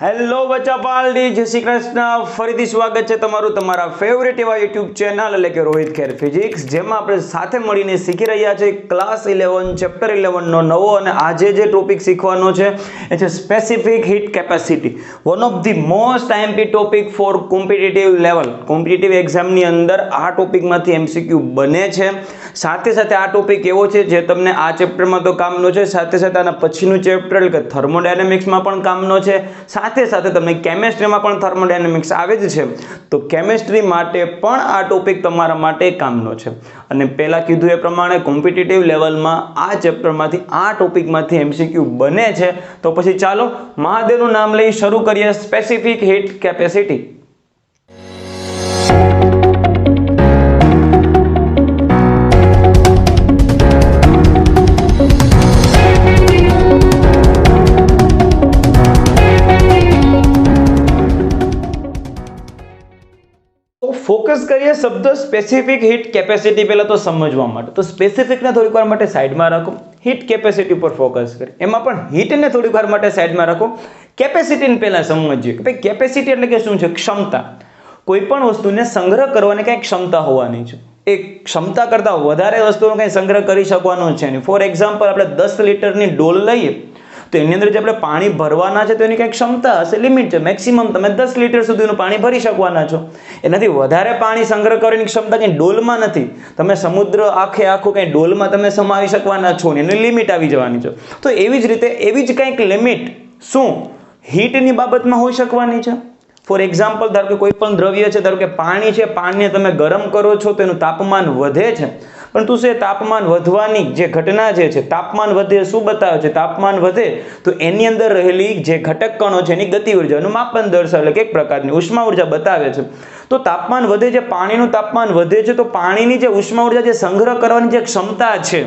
Hello બચ્ચા પાલડી, જય શ્રી કૃષ્ણ। ફરીથી સ્વાગત છે તમારું તમારા ફેવરેટ એવા યુટ્યુબ ચેનલ એટલે કે રોહિત ખેર ફિઝિક્સ, જેમાં આપણે સાથે મળીને શીખી રહ્યા છે ક્લાસ 11 ચેપ્ટર 11 નો નવો અને આજે જે ટોપિક શીખવાનો છે એ છે specific heat capacity, one of the most IMP topic for competitive level. Competitive એક્ઝામની અંદર આ ટોપિકમાંથી એમસીક્યુ બને છે। સાથે સાથે આ ટોપિક એવો છે જે તમને આ ચેપ્ટરમાં તો કામનો છે, સાથે સાથે આના પછીનું ચેપ્ટર એટલે કે થર્મોડાયનેમિક્સમાં પણ કામનો છે, સાથે સાથે તમને કેમેસ્ટ્રીમાં પણ થર્મોડાયનેમિક્સ આવે જ છે, તો કેમેસ્ટ્રી માટે પણ આ ટોપિક તમારા માટે કામનો છે। અને પહેલા કીધું એ પ્રમાણે કોમ્પિટિટિવ લેવલમાં આ ચેપ્ટરમાંથી આ ટોપિકમાંથી એમસીક્યુ બને છે, તો પછી ચાલો મહાદેવનું નામ લઈ શરૂ કરીએ સ્પેસિફિક હીટ કેપેસિટી। ફોકસ કરીએ શબ્દ સ્પેસિફિક હીટ કેપેસિટી પહેલા તો સમજવા માટે। તો સ્પેસિફિકને થોડીક વાર માટે સાઈડમાં રાખો, હીટ કેપેસિટી પર ફોકસ કરીએ, એમાં પણ હીટને થોડીક વાર માટે સાઈડમાં રાખો, કેપેસિટીને પહેલા સમજીએ કે ભાઈ કેપેસિટી એટલે કે શું છે? ક્ષમતા। કોઈ પણ વસ્તુને સંગ્રહ કરવાની કંઈક ક્ષમતા હોવાની છે, એ ક્ષમતા કરતાં વધારે વસ્તુનો કંઈ સંગ્રહ કરી શકવાનો છે નહીં। ફોર એક્ઝામ્પલ આપણે 10 લીટરની ડોલ લઈએ તો એની અંદર જે આપણે પાણી ભરવાના છે તો એની કંઈક ક્ષમતા હશે, લિમિટ છે, મેક્સિમમ તમે 10 લીટર સુધીનું પાણી ભરી શકવાના છો, એનાથી વધારે પાણી સંગ્રહ કરવાની ક્ષમતા કંઈ ડોલમાં નથી। તમે સમુદ્ર આખું કંઈ ડોલમાં તમે સમાવી શકવાના છો ને એની લિમિટ આવી જવાની છે। તો એવી જ રીતે એવી જ કંઈક લિમિટ શું હીટની બાબતમાં હોઈ શકવાની છે? ફોર એક્ઝામ્પલ ધારો કે કોઈ પણ દ્રવ્ય છે, ધારો કે પાણી છે, પાણીને તમે ગરમ કરો છો તો એનું તાપમાન વધે છે, પરંતુ શું તાપમાન વધવાની જે ઘટના જે છે, તાપમાન વધે શું બતાવે છે? તાપમાન વધે તો એની અંદર રહેલી જે ઘટક કણો છે એની ગતિ ઉર્જાનું માપન દર્શાવે, એટલે કે એક પ્રકારની ઉષ્મા ઉર્જા બતાવે છે। તો તાપમાન વધે છે, પાણીનું તાપમાન વધે છે, તો પાણીની જે ઉષ્મા ઉર્જા જે સંગ્રહ કરવાની જે ક્ષમતા છે,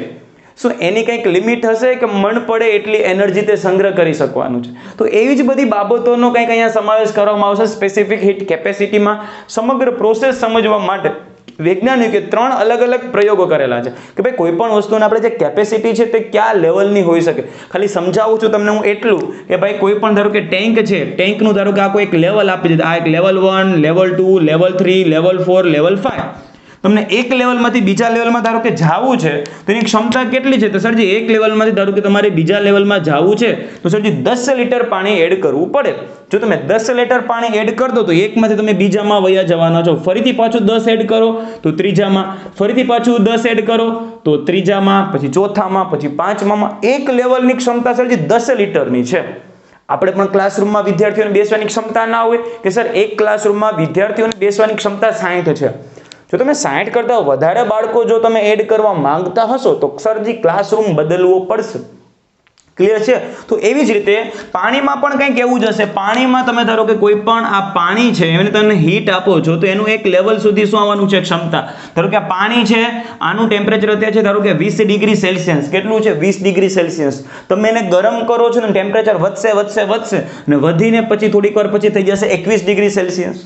શું એની કંઈક લિમિટ હશે કે મન પડે એટલી એનર્જી તે સંગ્રહ કરી શકવાનું છે? તો એવી જ બધી બાબતોનો કંઈક અહીંયા સમાવેશ કરવામાં આવશે સ્પેસિફિક હીટ કેપેસિટીમાં। સમગ્ર પ્રોસેસ સમજવા માટે વૈજ્ઞાનિકે 3 અલગ અલગ પ્રયોગો કરેલા છે કે ભાઈ કોઈ પણ વસ્તુની આપણે જે કેપેસિટી છે તે કયા લેવલની હોઈ શકે। ખાલી સમજાવું છું તમને હું એટલું કે ભાઈ કોઈ પણ ધારો કે ટેન્ક છે, ટેન્કનું ધારો કે આ કોઈ એક લેવલ આપી દીધું, આ એક level 1, level 2, level 3, level 4, level 5, તમને એક લેવલમાંથી બીજા લેવલમાં ધારો કે જાવું છે તો એની ક્ષમતા કેટલી છે? તો સરજી એક લેવલમાંથી ધારો કે તમારે બીજા લેવલમાં જાવું છે તો સરજી 10 લીટર પાણી એડ કરવું પડે। જો તમે 10 લીટર પાણી એડ કરી દો તો એકમાંથી તમે બીજામાં વયા જવાના છો, ફરીથી પાછું 10 એડ કરો તો ત્રીજામાં, ફરીથી પાછું 10 એડ કરો તો ત્રીજામાં, પછી ચોથામાં, પછી પાંચમામાં। એક લેવલની ક્ષમતા સરજી 10 લીટરની છે। આપણે પણ ક્લાસરૂમમાં વિદ્યાર્થીઓને બેસવાની ક્ષમતા ના હોય કે સર એક ક્લાસરૂમમાં વિદ્યાર્થીઓને બેસવાની ક્ષમતા 60 છે, જો તમે 60 કરતાં વધારે બાળકો જો તમે એડ કરવા માંગતા હશો તો સરજી ક્લાસરૂમ બદલવો પડશે। ક્લિયર છે? તો એવી જ રીતે પાણીમાં પણ કંઈક એવું જ હશે। પાણીમાં તમે ધારો કે કોઈ પણ આ પાણી છે એને તમે હીટ આપો છો તો એનું એક લેવલ સુધી શું આવવાનું છે? ક્ષમતા। ધારો કે આ પાણી છે, આનું ટેમ્પરેચર અત્યારે છે ધારો કે 20 ડિગ્રી સેલ્સિયસ, કેટલું છે? 20 ડિગ્રી સેલ્સિયસ। તમે એને ગરમ કરો છો ને ટેમ્પરેચર વધશે અને વધીને પછી થોડીક વાર પછી થઈ જશે 21 ડિગ્રી સેલ્સિયસ।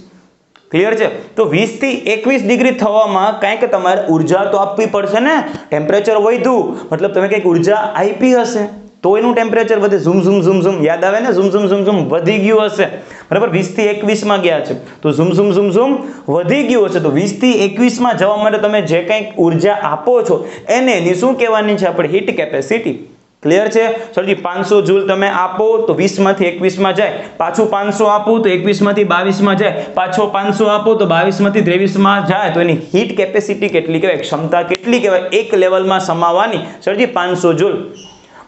ક્લિયર છે? તો 20 થી 21 ડિગ્રી થવામાં કંઈક તમારે ઉર્જા તો આપવી પડશે ને, ટેમ્પરેચર વધ્યું મતલબ તમે કંઈક ઉર્જા આપી હશે તો એનું ટેમ્પરેચર વધે, ઝૂમ યાદ આવે ને, ઝૂમ વધી ગયું હશે, બરાબર? 20 થી 21 માં ગયા છે તો ઝૂમ વધી ગયું હશે, તો 20 થી 21 માં જવા માટે તમે જે કંઈક ઉર્જા આપો છો એને એની શું કહેવાની છે? આપણે હીટ કેપેસિટી। ક્લિયર છે? સરજી 500 જૂલ તમે આપો તો 20 માંથી 21 માં જાય, પાછું 500 આપો તો 21 માંથી 22 માં જાય, પાછો 500 આપો તો 22 માંથી 23 માં જાય, તો એની હીટ કેપેસિટી કેટલી કહેવાય? ક્ષમતા કેટલી કહેવાય? એક લેવલમાં સમાવવાની સરજી 500 જૂલ।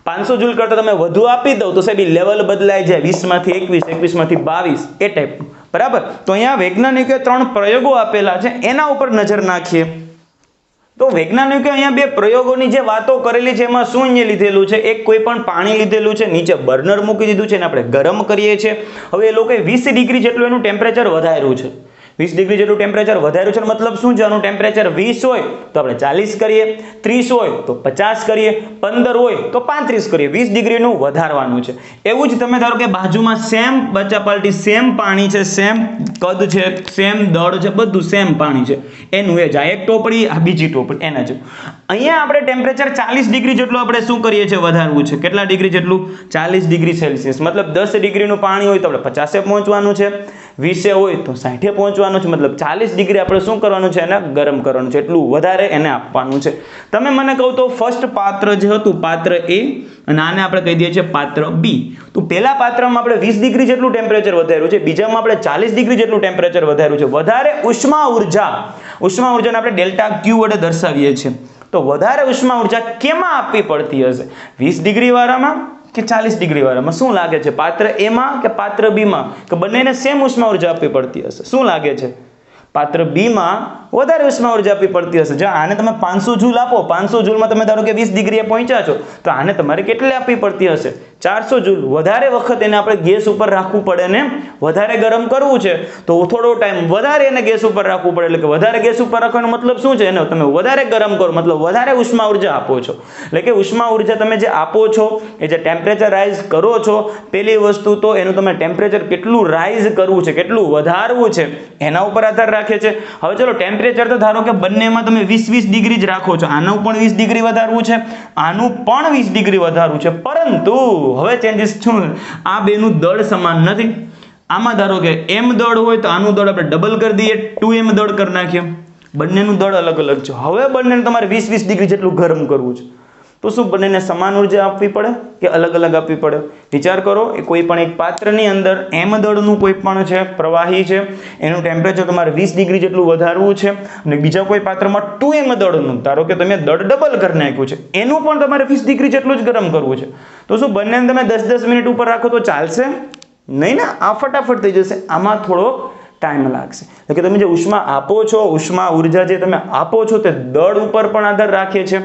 500 જૂલ કરતા તમે વધુ આપી દો તો સાહેબ લેવલ બદલાઈ જાય, 20 માંથી 21, 21 માંથી 22, એ ટાઈપનું, બરાબર? તો અહીંયા વૈજ્ઞાનિકે 3 પ્રયોગો આપેલા છે, એના ઉપર નજર નાખીએ તો વૈજ્ઞાનિકે અહીંયા 2 પ્રયોગોની જે વાતો કરેલી છે એમાં શું અહીંયા લીધેલું છે? એક કોઈ પણ પાણી લીધેલું છે, નીચે બર્નર મૂકી દીધું છે અને આપણે ગરમ કરીએ છીએ। હવે એ લોકોએ 20 ડિગ્રી જેટલું એનું ટેમ્પરેચર વધાર્યું છે, 20 ડિગ્રી જેટલું ટેમ્પરેચર વધાર્યું છે, મતલબ શું છે? આનું ટેમ્પરેચર 20 હોય તો આપણે 40 કરીએ, 30 હોય તો 50 કરીએ, 15 હોય તો 35 કરીએ, 20 ડિગ્રીનું વધારવાનું છે। એવું જ તમે ધારો કે બાજુમાં સેમ બચ્ચા પાર્ટી સેમ પાણી છે, સેમ કદ છે, સેમ દળ છે, બધું સેમ પાણી છે, એનું એ જાય એક ટોપડી, આ બીજી ટોપડી, એના જેવું। અહીંયા આપણે ટેમ્પરેચર 40 ડિગ્રી જેટલું આપણે શું કરીએ છીએ, વધારવું છે. કેટલા ડિગ્રી જેટલું? 40 ડિગ્રી સેલ્સિયસ. મતલબ 10 ડિગ્રીનું પાણી હોય તો આપણે 50 પહોંચવાનું છે, 20 હોય તો 60 પહોંચવાનું છે. મતલબ 40 ડિગ્રી આપણે શું કરવાનું છે, એને ગરમ કરવાનું છે, એટલું વધારે એને આપવાનું છે. તમે મને કહો તો ફર્સ્ટ પાત્ર જે હતું, પાત્ર એ, અને આને આપણે કહી દઈએ છીએ પાત્ર બી. તો પહેલા પાત્રમાં આપણે 20 ડિગ્રી જેટલું ટેમ્પરેચર વધાર્યું છે, બીજામાં આપણે 40 ડિગ્રી જેટલું ટેમ્પરેચર વધાર્યું છે. વધારે ઉષ્મા ઉર્જાને આપણે ડેલ્ટા ક્યુ વડે દર્શાવીએ છીએ. તો વધારે ઉષ્મા ઉર્જા કેમાં આપવી પડતી હશે, 20 ડિગ્રી વાળામાં કે 40 ડિગ્રી વાળામાં? શું લાગે છે, પાત્ર એ માં કે પાત્ર બી માં, કે બંનેને સેમ ઉષ્મા ઉર્જા આપવી પડતી હશે? શું લાગે છે? પાત્ર બી માં વધારે ઉષ્મા ઉર્જા આપવી પડતી હશે. જો આને તમે 500 જૂલ આપો, 500 જૂલમાં તમે ધારો કે 20 ડિગ્રીએ પહોંચ્યા છો, તો આને તમારે કેટલી આપવી પડતી હશે? 400 જૂલ. વધારે વખત એને આપણે ગેસ ઉપર રાખવું પડે ને, વધારે ગરમ કરવું છે તો થોડો ટાઈમ વધારે એને ગેસ ઉપર રાખવું પડે. એટલે કે વધારે ગેસ ઉપર રાખવાનો મતલબ શું છે, એને તમે વધારે ગરમ કરો, મતલબ વધારે ઉષ્મા ઉર્જા આપો છો. એટલે કે ઉષ્મા ઉર્જા તમે જે આપો છો, એ જે ટેમ્પરેચર રાઇઝ કરો છો, પહેલી વસ્તુ તો એનું તમે ટેમ્પરેચર કેટલું રાઇઝ કરવું છે, કેટલું વધારવું છે, એના ઉપર આધાર રાખે છે. હવે ચલો ટેમ્પરેચર તો ધારો કે બંનેમાં તમે 20 ડિગ્રી જ રાખો છો, આનું પણ 20 ડિગ્રી વધારવું છે, આનું પણ 20 ડિગ્રી વધારવું છે. પરંતુ હવે ચેન્જીસ શું? આ બેનું દળ સમાન નથી. આમાં ધારો કે m દળ હોય તો આનું દળ આપણે ડબલ કરી દઈએ, 2m દળ કરી નાખીએ. બંનેનું દળ અલગ અલગ છે. હવે બંનેને તમારે 20 ડિગ્રી જેટલું ગરમ કરવું છે, તો શું બંનેને સમાન ઉર્જા આપવી પડે કે અલગ અલગ આપવી પડે? વિચાર કરો. એ કોઈ પણ એક પાત્રની અંદર m દળનું કોઈ પણ છે, પ્રવાહી છે, એનું ટેમ્પરેચર તમારે 20 ડિગ્રી જેટલું વધારવું છે, અને બીજા કોઈ પાત્રમાં 2m દળનું, ધારો કે તમે દળ ડબલ કરી નાખ્યું છે, એનું પણ તમારે 20 ડિગ્રી જેટલું જ ગરમ કરવું છે. તો શું બંનેને તમે 10-10 મિનિટ ઉપર રાખો તો ચાલશે? નહીં ને, આ ફટાફટ થઈ જશે. આમાં થોડો ટાઈમ લાગશે. એટલે કે તમે જે ઉષ્મા આપો છો, ઉષ્મા ઉર્જા જે તમે આપો છો, તે દળ ઉપર પણ આધાર રાખે છે.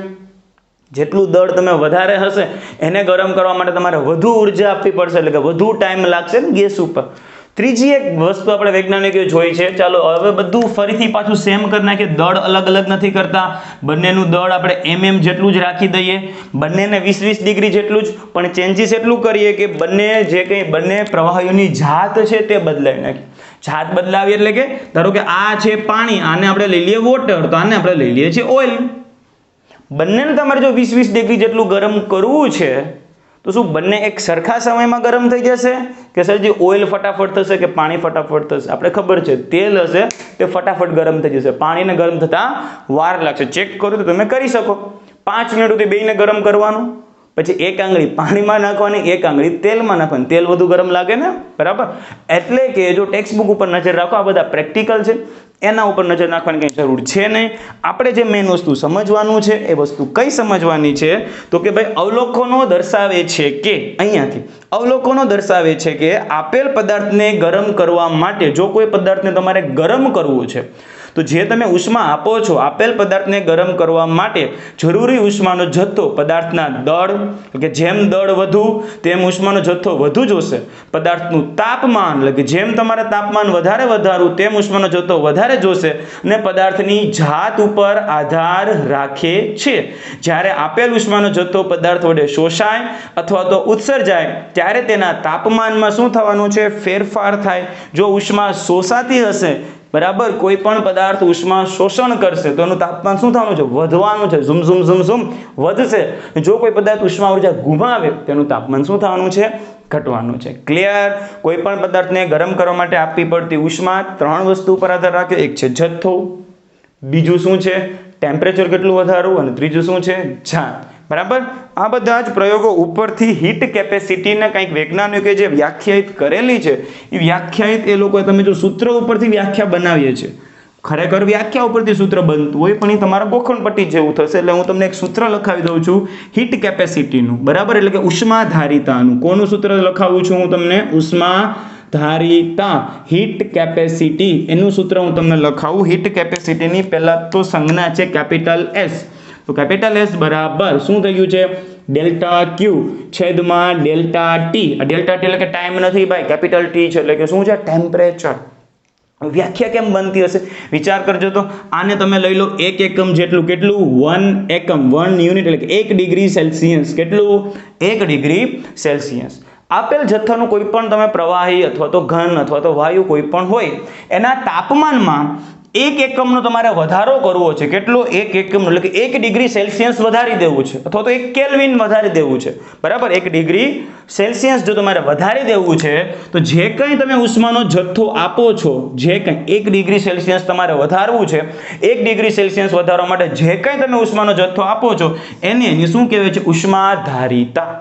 જેટલું દળ તમે વધારે હશે, એને ગરમ કરવા માટે તમારે વધુ ઉર્જા આપવી પડશે, એટલે કે વધુ ટાઈમ લાગશે ને ગેસ ઉપર. ત્રીજી એક વસ્તુ આપણે વૈજ્ઞાનિકોએ જોઈ છે. ચાલો હવે બધું ફરીથી પાછું સેમ કરી નાખીએ. દળ અલગ અલગ નથી કરતા, બંનેનું દળ આપણે જેટલું જ રાખી દઈએ, બંનેને 20 ડિગ્રી જેટલું જ, પણ ચેન્જીસ એટલું કરીએ કે બંને પ્રવાહીઓની જાત છે તે બદલાઈ નાખી. જાત બદલાવી એટલે કે ધારો કે આ છે પાણી, આને આપણે લઈ લઈએ વોટર, તો આને આપણે લઈ લઈએ છીએ ઓઇલ. બંનેને તમારે જો 20 ડિગ્રી જેટલું ગરમ કરવું છે, તો શું બંને એક સરખા સમયમાં ગરમ થઈ જશે, કે સરજી ઓઇલ ફટાફટ થશે કે પાણી ફટાફટ થશે? આપણે ખબર છે તેલ હશે તે ફટાફટ ગરમ થઈ જશે, પાણીને ગરમ થતા વાર લાગશે. ચેક કરો તો તમે કરી શકો. 5 મિનિટ સુધી બેયને ગરમ કરવાનું, પછી એક આંગળી પાણીમાં નાખવાની, એક આંગળી તેલમાં નાખવાની. તેલ વધુ ગરમ લાગે ને, બરાબર? એટલે કે જો ટેક્સ્ટ બુક ઉપર નજર રાખો, આ બધા પ્રેક્ટિકલ છે, એના ઉપર નજર નાખવાની કંઈ જરૂર છે નહીં. આપણે જે મેઇન વસ્તુ સમજવાનું છે, એ વસ્તુ કઈ સમજવાની છે, તો કે ભાઈ અવલોકનો દર્શાવે છે કે, અહીંયાથી અવલોકનો દર્શાવે છે કે આપેલ પદાર્થને ગરમ કરવા માટે, જો કોઈ પદાર્થને તમારે ગરમ કરવું છે, તો જે તમે ઉષ્મા આપો છો, આપેલ પદાર્થને ગરમ કરવા માટે જરૂરી ઉષ્માનો જથ્થો પદાર્થના દળ, કે જેમ દળ વધુ તેમ ઉષ્માનો જથ્થો વધુ જોશે. પદાર્થનું તાપમાન, એટલે કે જેમ તમારે તાપમાન વધારે વધારવું તેમ ઉષ્માનો જથ્થો વધારે જોશે, અને પદાર્થની જાત ઉપર આધાર રાખે છે. જ્યારે આપેલ ઉષ્માનો જથ્થો પદાર્થ વડે શોષાય અથવા તો ઉત્સર્જાય, ત્યારે તેના તાપમાનમાં શું થવાનું છે? ફેરફાર થાય. જો ઉષ્મા શોષાતી હશે, બરાબર, કોઈ પણ પદાર્થ ઉષ્મા શોષણ કરશે તો એનું તાપમાન શું થવાનું છે? વધવાનું છે. ઝુમ ઝુમ ઝુમ ઝુમ વધશે. જો કોઈ પદાર્થ ઉષ્મા ઉર્જા ગુમાવે, તેનું તાપમાન શું થવાનું છે? ઘટવાનું છે. ક્લિયર? કોઈ પણ પદાર્થને ગરમ કરવા માટે આપવી પડતી ઉષ્મા 3 વસ્તુ પર આધાર રાખે. એક છે જથ્થો, બીજું શું છે? ટેમ્પરેચર કેટલું વધારવું, અને ત્રીજું શું છે? જાત. બરાબર? આ બધા જ પ્રયોગો ઉપરથી હીટ કેપેસિટીને કંઈક વૈજ્ઞાનિકોએ જે વ્યાખ્યાયિત કરેલી છે, એ વ્યાખ્યાયિત એ લોકોએ, તમે જો સૂત્ર ઉપરથી વ્યાખ્યા બનાવીએ છે, ખરેખર વ્યાખ્યા ઉપરથી સૂત્ર બનતું હોય, પણ એ તમારા ગોખણપટ્ટી જેવું થશે. એટલે હું તમને એક સૂત્ર લખાવી દઉં છું હીટ કેપેસિટીનું, બરાબર? એટલે કે ઉષ્માધારિતાનું. કોનું સૂત્ર લખાવું છું હું તમને? ઉષ્માધારિતા, હીટ કેપેસિટી, એનું સૂત્ર હું તમને લખાવું. હીટ કેપેસિટીની પહેલા તો સંજ્ઞા છે કેપિટલ S. તો કેપિટલ S બરાબર શું થઈ ગયું છે? ડેલ્ટા ક્યુ છેદમાં ડેલ્ટા ટી. આ ડેલ્ટા ટી એટલે કે ટાઈમ નથી ભાઈ, કેપિટલ ટી છે, એટલે કે શું છે? ટેમ્પરેચર. વ્યાખ્યા કેમ બનતી હશે? વિચાર કરજો તો. આને તમે લઈ લો 1 એકમ જેટલું. કેટલું? 1 એકમ, 1 યુનિટ, એટલે કે 1 ડિગ્રી સેલ્સિયસ. કેટલું? 1 ડિગ્રી સેલ્સિયસ. આપેલ જથ્થાનું કોઈ પણ તમે પ્રવાહી અથવા તો ઘન અથવા તો વાયુ કોઈ પણ હોય, એના તાપમાનમાં એક એકમનો તમારે વધારો કરવો છે. કેટલો? 1 એકમનો, એટલે કે 1 ડિગ્રી સેલ્સિયસ વધારી દેવું છે, અથવા તો 1 કેલ્વિન વધારી દેવું છે. બરાબર, 1 ડિગ્રી સેલ્સિયસ જો તમારે વધારી દેવું છે, તો જે કંઈ તમે ઉષ્માનો જથ્થો આપો છો, જે કંઈ 1 ડિગ્રી સેલ્સિયસ તમારે વધારવું છે, 1 ડિગ્રી સેલ્સિયસ વધારવા માટે જે કંઈ તમે ઉષ્માનો જથ્થો આપો છો, એની શું કહેવાય છે? ઉષ્માધારિતા.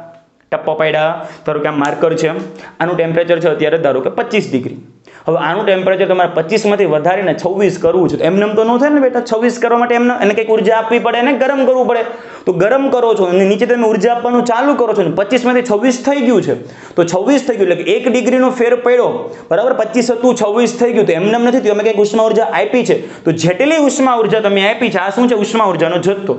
ટપ્પા પાડ્યા. ધારો કે આ માર્કર છે, આનું ટેમ્પરેચર છે અત્યારે ધારો કે 25 ડિગ્રી. હવે આનું ટેમ્પરેચર તમારે 25 માંથી વધારીને 26 કરવું છે, તો એમને તો ન થાય ને બેટા. 26 કરવા માટે એમને એને કંઈક ઉર્જા આપવી પડે, એને ગરમ કરવું પડે. તો ગરમ કરો છો અને નીચે તમે ઉર્જા આપવાનું ચાલુ કરો છો ને 25 માંથી 26 થઈ ગયું છે, તો 26 થઈ ગયું, એટલે કે 1 ડિગ્રીનો ફેર પડ્યો. બરાબર, 25 હતું 26 થઈ ગયું, તો એમને નથી થયું, અમે કંઈક ઉષ્મા ઉર્જા આપી છે. તો જેટલી ઉષ્મા ઉર્જા તમે આપી છે, આ શું છે? ઉષ્મા ઉર્જાનો જથ્થો.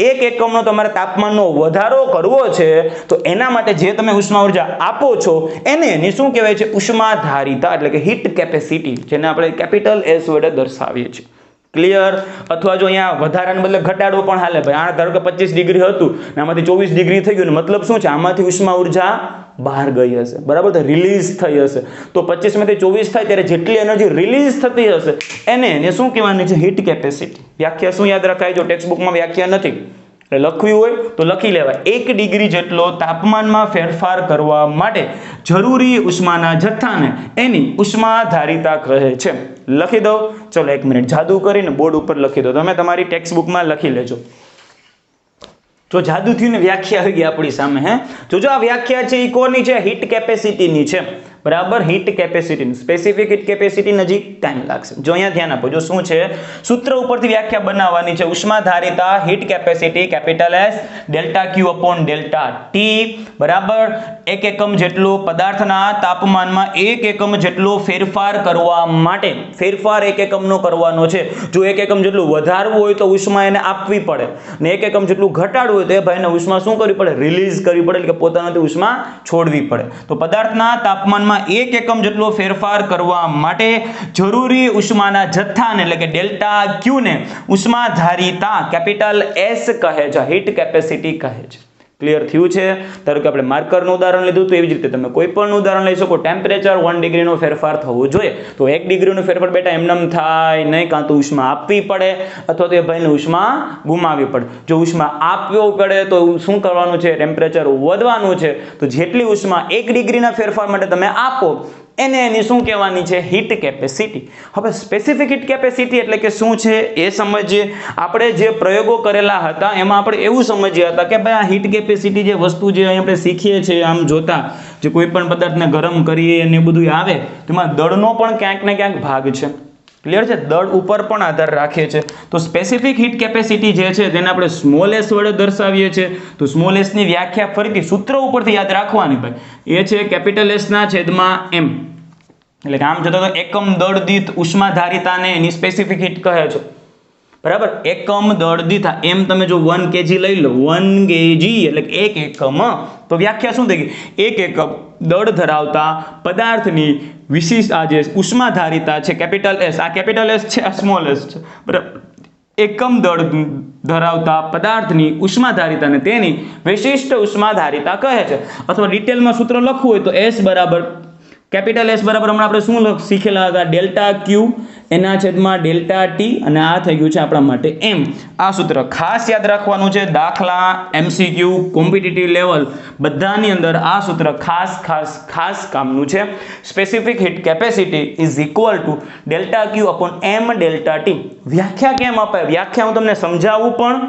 1 એકમનો તમારે તાપમાનનો વધારો કરવો છે, તો એના માટે જે તમે ઉષ્મા ઉર્જા આપો છો એની શું કહેવાય છે? ઉષ્માધારિતા, એટલે કે હીટ કેપેસિટી, જેને આપણે કેપિટલ S વડે દર્શાવીએ છીએ. ક્લિયર? અથવા જો અહીંયા વધારાને બદલે ઘટાડો પણ હાલે ભાઈ. આ ધારો કે 25 ડિગ્રી હતું ને આમાંથી 24 ડિગ્રી થઈ ગયું, મતલબ શું છે? આમાંથી ઉષ્મા ઉર્જા બહાર ગઈ હશે. બરાબર, તો રિલીઝ થઈ હશે. તો 25 માંથી 24 થાય ત્યારે જેટલી એનર્જી રિલીઝ થતી હશે એને શું કહેવાની છે? Heat capacity. વ્યાખ્યા શું યાદ રખાય? જો ટેક્સ્ટ બુકમાં વ્યાખ્યા નથી, લખ્યું હોય તો લખી લેવાય. 1 ડિગ્રી જેટલો તાપમાનમાં ફેરફાર કરવા માટે જરૂરી ઉષ્માના જથ્થાને એની ઉષ્માધારિતા કહે છે. લખી દો. ચલો 1 મિનિટ જાદુ કરીને બોર્ડ ઉપર લખી દો. તમે તમારી ટેક્સ્ટ બુકમાં લખી લેજો. જો જાદુ થયું ને વ્યાખ્યા આવી ગઈ આપણી સામે. જો આ વ્યાખ્યા છે એ કોની છે? હીટ કેપેસિટીની છે. બરાબર, heat capacity, specific heat capacity નજીક ટાઈમ લાગશે. જો અહીંયા ધ્યાન આપો. જો શું છે? સૂત્ર ઉપરથી વ્યાખ્યા બનાવવાની છે. ઉષ્માધારિતા heat capacity capital S delta Q upon delta T. બરાબર, 1 એકમ જેટલો પદાર્થના તાપમાનમાં 1 એકમ જેટલો ફેરફાર કરવા માટે, ફેરફાર 1 એકમનો કરવાનો છે. જો 1 એકમ જેટલું વધારવું હોય તો ઉષ્મા એને આપવી પડે, ને 1 એકમ જેટલું ઘટાડવું હોય તો એ ભાઈને ઉષ્મા શું કરવી પડે? રિલીઝ કરવી પડે, એટલે કે પોતાનાથી ઉષ્મા છોડવી પડે. તો પદાર્થના તાપમાનમાં 1 એકમ જેટલો ફેરફાર કરવા માટે જરૂરી ઉષ્માના જથ્થાને, એટલે કે ડેલ્ટા Q ને ઉષ્માધારિતા કેપિટલ S કહે છે, હીટ કેપેસિટી કહે છે. ક્લિયર થયું છે? ધારો કે આપણે માર્કરનું ઉદાહરણ લીધું, તો એવી જ રીતે તમે કોઈ પણ ઉદાહરણ લઈ શકો. ટેમ્પરેચર 1 ડિગ્રીનો ફેરફાર થવો જોઈએ, તો 1 ડિગ્રીનો ફેરફાર બેટા એમનેમ થાય નહીં, કાં તો ઉષ્મા આપવી પડે અથવા તો એ ભાઈને ઉષ્મા ગુમાવવી પડે. જો ઉષ્મા આપવી પડે તો શું કરવાનું છે? ટેમ્પરેચર વધવાનું છે. તો જેટલી ઉષ્મા 1 ડિગ્રીના ફેરફાર માટે તમે આપો એની શું કહેવાની છે? Heat capacity. હવે સ્પેસિફિક હીટ કેપેસિટી એટલે કે શું છે એ સમજીએ. આપણે જે પ્રયોગો કરેલા હતા એમાં આપણે એવું સમજ્યા હતા કે ભાઈ આ હીટ કેપેસિટી જે વસ્તુ જે આપણે શીખીએ છીએ, આમ જોતા જે કોઈ પણ પદાર્થને ગરમ કરીએ અને એ બધું આવે, તેમાં દળનો પણ ક્યાંક ને ક્યાંક ભાગ છે. ક્લિયર છે? દળ ઉપર પણ આધાર રાખે છે. તો સ્પેસિફિક હીટ કેપેસિટી જે છે તેને આપણે સ્મોલ s વડે દર્શાવીએ છીએ. તો સ્મોલ s ની વ્યાખ્યા ફરીથી સૂત્ર ઉપરથી યાદ રાખવાની ભાઈ. એ છે કેપિટલ S ના છેદમાં m. એટલે કે આમ જતો તો એકમ દળ દીઠ ઉષ્માધારિતાને એની સ્પેસિફિક હીટ કહે છે. બરાબર, એકમ દળ દીઠ એમ તમે જો 1 kg લઈ લો, 1 kg એટલે 1 એકમ, તો વ્યાખ્યા શું થઈ ગઈ? 1 એકમ દળ ધરાવતા પદાર્થની વિશિષ્ટ આ જે ઉષ્માધારિતા છે કેપિટલ S, આ કેપિટલ S છે, આ સ્મોલ s છે. બરાબર, એકમ દળ ધરાવતા પદાર્થની ઉષ્માધારિતાને તેની વિશિષ્ટ ઉષ્માધારિતા કહે છે. અથવા ડિટેલમાં સૂત્ર લખવું હોય તો S બરાબર કેપિટલ S બરાબર હમણાં આપણે શું શીખેલા હતા? ડેલ્ટા Q એના છેદમાં ડેલ્ટા T, અને આ થઈ ગયું છે આપણા માટે M. આ સૂત્ર ખાસ યાદ રાખવાનું છે. દાખલા, MCQ, કોમ્પિટિટિવ લેવલ બધાની અંદર આ સૂત્ર ખાસ કામનું છે. Specific heat capacity is equal to delta Q upon M delta T. વ્યાખ્યા કેમ અપાય? વ્યાખ્યા હું તમને સમજાવું પણ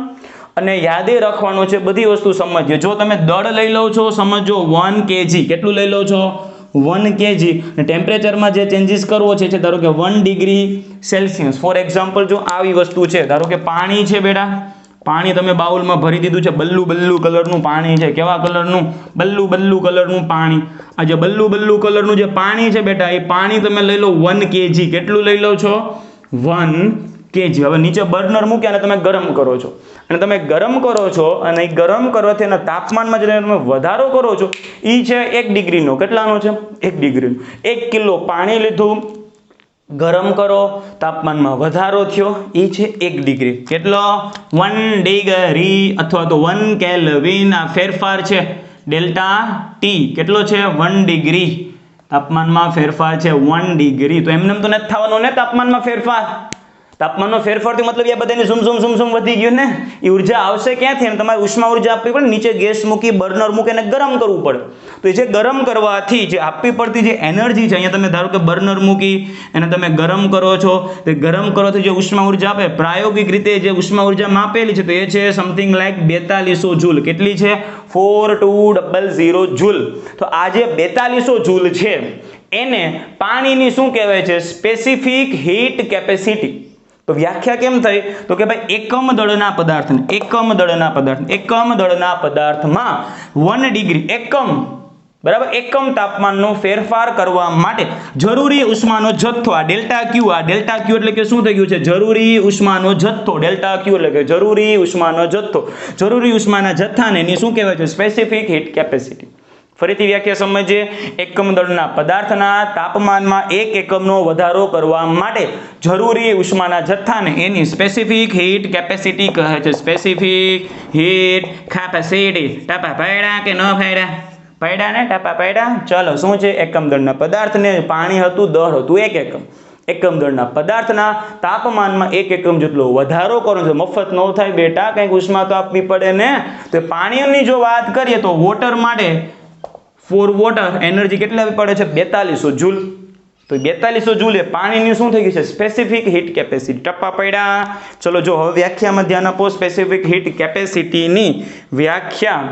અને યાદે રાખવાનું છે. બધી વસ્તુ સમજીએ. જો તમે દળ લઈ લો છો, સમજો 1 kg, કેટલું લઈ લો છો? 1 kg. અને ટેમ્પરેચરમાં જે ચેન્જીસ કરવો છે ધારો કે 1 ડિગ્રી સેલ્સિયસ. ફોર એક્ઝામ્પલ જો આવી વસ્તુ છે, ધારો કે પાણી છે બેટા, પાણી તમે બાઉલમાં ભરી દીધું છે, બલ્લુ કલરનું પાણી છે. કેવા કલરનું? બલ્લુ કલરનું પાણી. આ જે બલ્લુ કલરનું જે પાણી છે બેટા, એ પાણી તમે લઈ લો 1 kg. કેટલું લઈ લો છો? 1 kg. હવે નીચે બર્નર મૂક્યા અને તમે ગરમ કરો છો, અને તમે ગરમ કરો છો અને ગરમ કરવાથી એના તાપમાનમાં જે તમે વધારો કરો છો એ છે 1 ડિગ્રીનો. કેટલાનો છે? 1 ડિગ્રીનો. 1 કિલો પાણી લીધું, ગરમ કરો, તાપમાનમાં વધારો થયો, એ છે 1 ડિગ્રી. કેટલો? 1 ડિગ્રી અથવા તો 1 કેલ્વિન. આ ફેરફાર છે ડેલ્ટા T. કેટલો છે? 1 ડિગ્રી. તાપમાનમાં ફેરફાર છે 1 ડિગ્રી. તો એમને તો નથી થવાનો ને તાપમાનમાં ફેરફાર. તાપમાનનો ફેરફારથી મતલબ એ બધાની ઝૂમ વધી ગયું ને. એ ઉર્જા આવશે ક્યાંથી? અને તમારે ઉષ્મા ઉર્જા આપવી પડે, નીચે ગેસ મૂકી બર્નર મૂકી એને ગરમ કરવું પડે. તો એ જે ગરમ કરવાથી જે આપવી પડતી જે એનર્જી છે, અહીંયા તમે ધારો કે બર્નર મૂકી એને તમે ગરમ કરો છો, તો ગરમ કરવાથી જે ઉષ્મા ઉર્જા આપે, પ્રાયોગિક રીતે જે ઉષ્મા ઉર્જા માપેલી છે તો એ છે સમથિંગ લાઈક 4200 જૂલ. કેટલી છે? 4200 જૂલ. તો આ જે 4200 જૂલ છે એને પાણીની શું કહેવાય છે? Specific heat capacity. તો વ્યાખ્યા કેમ થઈ? તો કે ભાઈ એકમ દળના પદાર્થમાં 1 ડિગ્રી એકમ તાપમાનનો ફેરફાર કરવા માટે જરૂરી ઉષ્માનો જથ્થો, આ ડેલ્ટા ક્યુ એટલે કે શું થઈ ગયું છે? જરૂરી ઉષ્માનો જથ્થો. ડેલ્ટા ક્યુ એટલે કે જરૂરી ઉષ્માનો જથ્થો. જરૂરી ઉષ્માના જથ્થાને એની શું કહેવાય છે? Specific heat capacity. ફરીથી વ્યાખ્યા સમજીએ. એકમ દળના પદાર્થના તાપમાનમાં 1 એકમનો વધારો કરવા માટે જરૂરી ઉષ્માના જથ્થાને એની સ્પેસિફિક હીટ કેપેસિટી કહે છે. Specific heat capacity. ટપા પડ્યા કે ન પડ્યા? પડ્યા ને? ટપા પડ્યા. ચલો, શું છે? એકમ દળના પદાર્થને પાણી હતું, દળ હતું 1 એકમ. એકમ દળના પદાર્થના તાપમાનમાં 1 એકમ જેટલો વધારો કરવાનો છે. મફત ન થાય બેટા, કંઈક ઉષ્મા તો આપવી પડે ને. તો પાણીની જો વાત કરીએ તો વોટર માટે ફોર વોટર એનર્જી કેટલી આપવી પડે છે? 4200 જૂલ. તો 4200 જૂલ એ પાણીની શું થઈ ગઈ છે? Specific heat capacity. ટપ્પા પડ્યા. ચલો જો હવે વ્યાખ્યામાં ધ્યાન આપો. સ્પેસિફિક હીટ કેપેસિટીની વ્યાખ્યા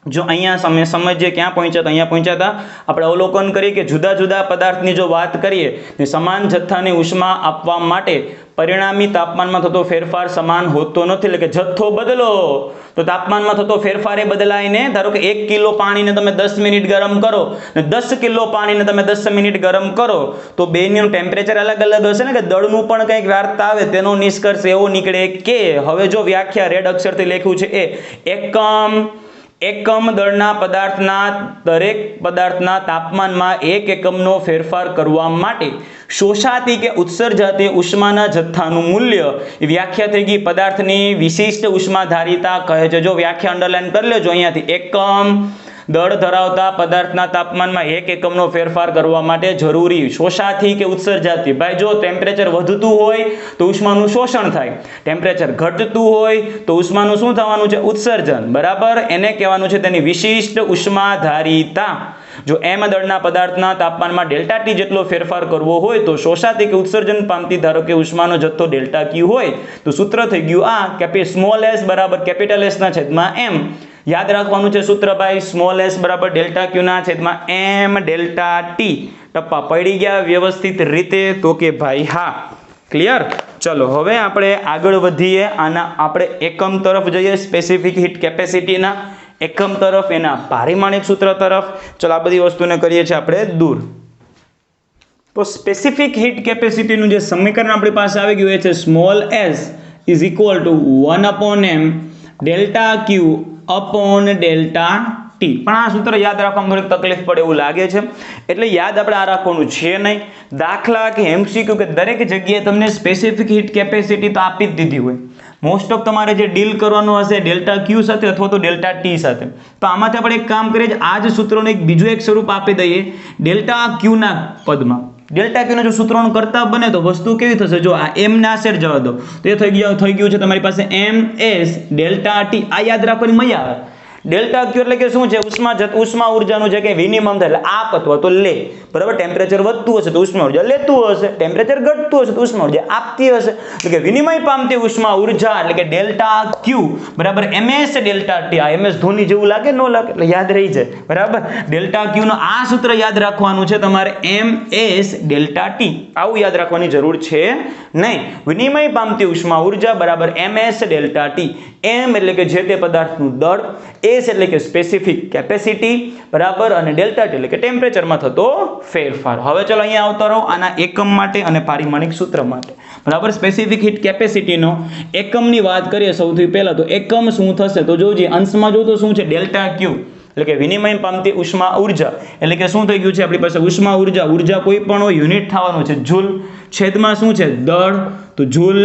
જો અહીંયા સમજીએ. ક્યાં પહોંચ્યા હતા? અહીંયા પહોંચ્યા હતા. આપણે અવલોકન કરીએ કે જુદા જુદા પદાર્થની જો વાત કરીએ ને સમાન જથ્થાની ઉષ્મા આપવા માટે પરિણામી તાપમાનમાં થતો ફેરફાર સમાન હોતો નથી. એટલે કે જથ્થો બદલો તો તાપમાનમાં થતો ફેરફાર એ બદલાય ને. ધારો કે 1 કિલો પાણીને તમે 10 મિનિટ ગરમ કરો ને 10 કિલો પાણીને તમે 10 મિનિટ ગરમ કરો તો બેનું ટેમ્પરેચર અલગ અલગ હશે ને, કે દળનું પણ કંઈક વાર્તા આવે. તેનો નિષ્કર્ષ એવો નીકળે કે હવે જો વ્યાખ્યા રેડ અક્ષરથી લખ્યું છે એ એકમ દળના પદાર્થના દરેક પદાર્થના તાપમાનમાં 1 એકમનો ફેરફાર કરવા માટે શોષાતી કે ઉત્સર્જાતી ઉષ્માના જથ્થાનું મૂલ્ય. એ વ્યાખ્યા થઈ ગઈ પદાર્થની વિશિષ્ટ ઉષ્માધારિતા કહે છે. જો વ્યાખ્યા અંડરલાઈન કરી લેજો અહીંયાથી. એકમ દળ ધરાવતા પદાર્થના તાપમાનમાં 1 એકમનો ફેરફાર કરવા માટે જરૂરી શોષાતી કે ઉત્સર્જાતી. ભાઈ જો ટેમ્પરેચર વધતું હોય તો ઉષ્માનું શોષણ થાય, ટેમ્પરેચર ઘટતું હોય તો ઉષ્માનું શું થવાનું છે? ઉત્સર્જન. બરાબર, એને કહેવાનું છે તેની વિશિષ્ટ ઉષ્માધારિતા. જો એમ દળના પદાર્થના તાપમાનમાં ડેલ્ટા ટી જેટલો ફેરફાર કરવો હોય તો શોષાતી કે ઉત્સર્જન પામતી ધારો કે ઉષ્માનો જથ્થો ડેલ્ટા ક્યુ હોય તો સૂત્ર થઈ ગયું આ સ્મોલ s બરાબર કેપિટલ S ના છેદમાં m. યાદ રાખવાનું છે સૂત્ર ભાઈ. સ્મોલ s બરાબર ડેલ્ટા ક્યુ ના છેદમાં m ડેલ્ટા ટી. ટપ્પા પડી ગયા વ્યવસ્થિત રીતે? તો કે ભાઈ હા. ક્લિયર? ચલો હવે આપણે આગળ વધીએ. આના આપણે એકમ તરફ જઈએ, સ્પેસિફિક હીટ કેપેસિટીના એકમ તરફ, એના પારિમાણિક સૂત્ર તરફ. ચલો આ બધી વસ્તુને કરીએ છીએ આપણે દૂર. તો સ્પેસિફિક હીટ કેપેસિટીનું જે સમીકરણ આપણી પાસે આવી ગયું એ છે small s is equal to 1/m delta Q upon delta T. પણ આ સૂત્ર યાદ રાખવામાં થોડીક તકલીફ પડે એવું લાગે છે, એટલે યાદ આપણે આ રાખવાનું છે નહીં. દાખલા કે MCQ કે દરેક જગ્યાએ તમને સ્પેસિફિક હીટ કેપેસિટી તો આપી જ દીધી હોય. મોસ્ટ ઓફ તમારે જે ડીલ કરવાનું હશે ડેલ્ટા ક્યુ સાથે અથવા તો ડેલ્ટા ટી સાથે. તો આમાંથી આપણે એક કામ કરીએ, આ જ સૂત્રોનું એક બીજું એક સ્વરૂપ આપી દઈએ ડેલ્ટા ક્યુના પદમાં. ડેલ્ટા ક્યુના જો સૂત્રોનું કરતા બને તો વસ્તુ કેવી થશે? જો આ m ના શેર જવા દો તો એ થઈ ગયું છે તમારી પાસે ms ડેલ્ટા ટી. આ યાદ રાખવાની મજા આવે. ડેલ્ટા ક્યુ એટલે કે શું છે? ઉષ્મા ઉર્જાનું જે કે વિનિમય થાય, એટલે આપ અથવા તો લે. બરાબર, ટેમ્પરેચર વધતું હશે તો ઉષ્મા ઉર્જા લેતું હશે, ટેમ્પરેચર ઘટતું હશે તો ઉષ્મા ઉર્જા આપતી હશે. એટલે કે વિનિમય પામતી ઉષ્મા ઉર્જા એટલે કે ડેલ્ટા ક્યુ બરાબર ms ડેલ્ટા ટી. આ ms ધોની જેવું લાગે ન લાગે? એટલે યાદ રહી જાય. બરાબર, ડેલ્ટા ક્યુ નો આ સૂત્ર યાદ રાખવાનું છે તમારે ms ડેલ્ટા ટી. આવું યાદ રાખવાની જરૂર છે નહીં. વિનિમય પામતી ઉષ્મા ઉર્જા બરાબર ms ડેલ્ટા ટી. m એટલે કે જે તે પદાર્થનું દળ, s એટલે કે સ્પેસિફિક કેપેસિટી બરાબર, અને ડેલ્ટા ટી એટલે કે ટેમ્પરેચરમાં થતો ફેરફાર. હવે ચલો અહીંયા આવતા રહો આના એકમ માટે અને પારિમાણિક સૂત્ર માટે. બરાબર, સ્પેસિફિક હીટ કેપેસિટીનો એકમની વાત કરીએ સૌથી પહેલા તો એકમ શું થશે? તો જોજે અંશમાં જો તો શું છે? ડેલ્ટા ક્યુ એટલે કે વિનિમય પામતી ઉષ્મા ઉર્જા. એટલે કે શું થઈ ગયું છે આપણી પાસે? ઉષ્મા ઉર્જા. ઉર્જા કોઈ પણ યુનિટ થવાનું છે જૂલ, છેદમાં શું છે? દળ. તો જૂલ